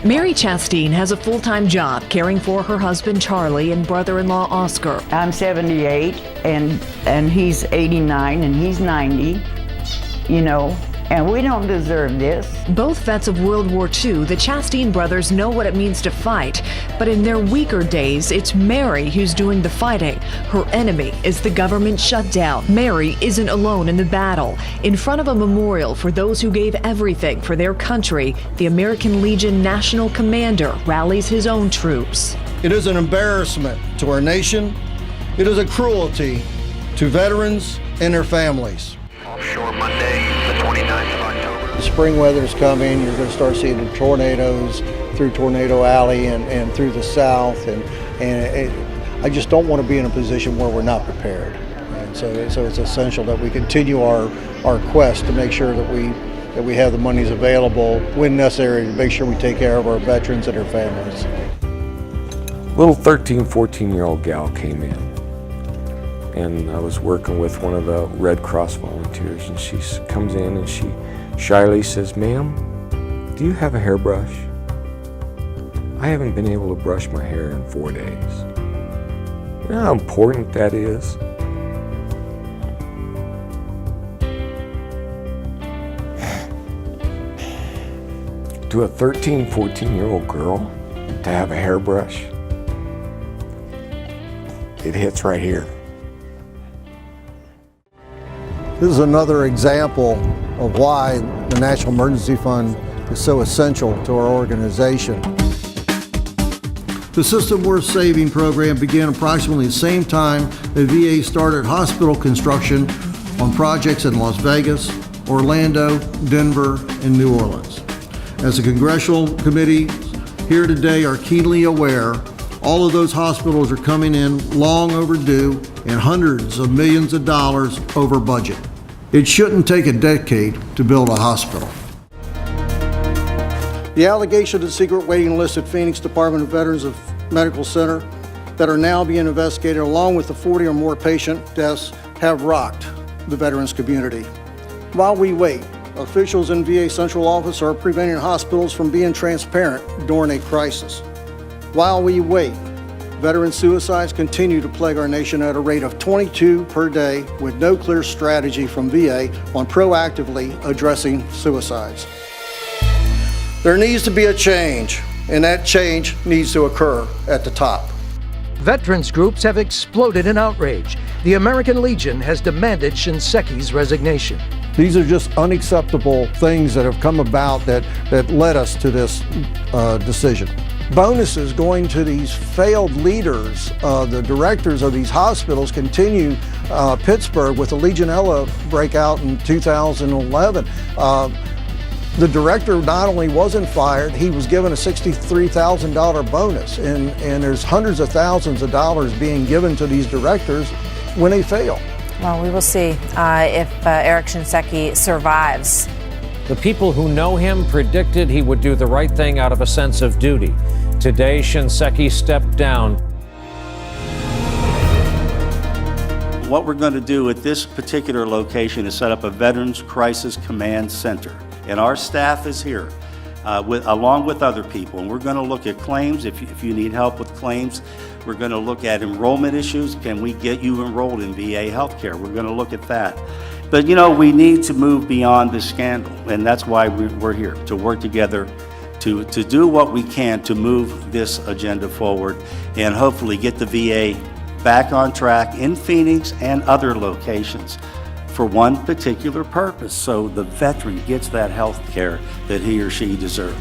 Mary Chastain has a full-time job caring for her husband Charlie and brother-in-law Oscar. I'm 78 and he's 89 and he's 90, and we don't deserve this. Both vets of World War II, the Chastain brothers know what it means to fight, but in their weaker days, it's Mary who's doing the fighting. Her enemy is the government shutdown. Mary isn't alone in the battle. In front of a memorial for those who gave everything for their country, the American Legion National Commander rallies his own troops. It is an embarrassment to our nation. It is a cruelty to veterans and their families. Offshore Monday, the 29th of October. The spring weather's coming. You're going to start seeing the tornadoes through Tornado Alley and through the south. I just don't want to be in a position where we're not prepared. And so it's essential that we continue our quest to make sure that we have the monies available when necessary to make sure we take care of our veterans and their families. Little 13, 14-year-old gal came in. And I was working with one of the Red Cross volunteers, and she comes in and she shyly says, "Ma'am, do you have a hairbrush? I haven't been able to brush my hair in 4 days." You know how important that is? To a 13, 14-year-old girl to have a hairbrush, it hits right here. This is another example of why the National Emergency Fund is so essential to our organization. The System Worth Saving program began approximately the same time the VA started hospital construction on projects in Las Vegas, Orlando, Denver, and New Orleans. As the congressional committee here today are keenly aware, all of those hospitals are coming in long overdue and hundreds of millions of dollars over budget. It shouldn't take a decade to build a hospital. The allegations of the secret waiting list at Phoenix Department of Veterans Medical Center that are now being investigated, along with the 40 or more patient deaths, have rocked the veterans community. While we wait, officials in VA Central Office are preventing hospitals from being transparent during a crisis. While we wait, veteran suicides continue to plague our nation at a rate of 22 per day, with no clear strategy from VA on proactively addressing suicides. There needs to be a change, and that change needs to occur at the top. Veterans groups have exploded in outrage. The American Legion has demanded Shinseki's resignation. These are just unacceptable things that have come about that led us to this decision. Bonuses going to these failed leaders, the directors of these hospitals continue. Pittsburgh with the Legionella breakout in 2011. The director not only wasn't fired, he was given a $63,000 bonus, and there's hundreds of thousands of dollars being given to these directors when they fail. Well, we will see if Eric Shinseki survives. The people who know him predicted he would do the right thing out of a sense of duty. Today, Shinseki stepped down. What we're going to do at this particular location is set up a Veterans Crisis Command Center. And our staff is here, along with other people. And we're going to look at claims. If you need help with claims, we're going to look at enrollment issues. Can we get you enrolled in VA healthcare? We're going to look at that. But we need to move beyond this scandal. And that's why we're here, to work together to do what we can to move this agenda forward and hopefully get the VA back on track in Phoenix and other locations for one particular purpose, so the veteran gets that health care that he or she deserves.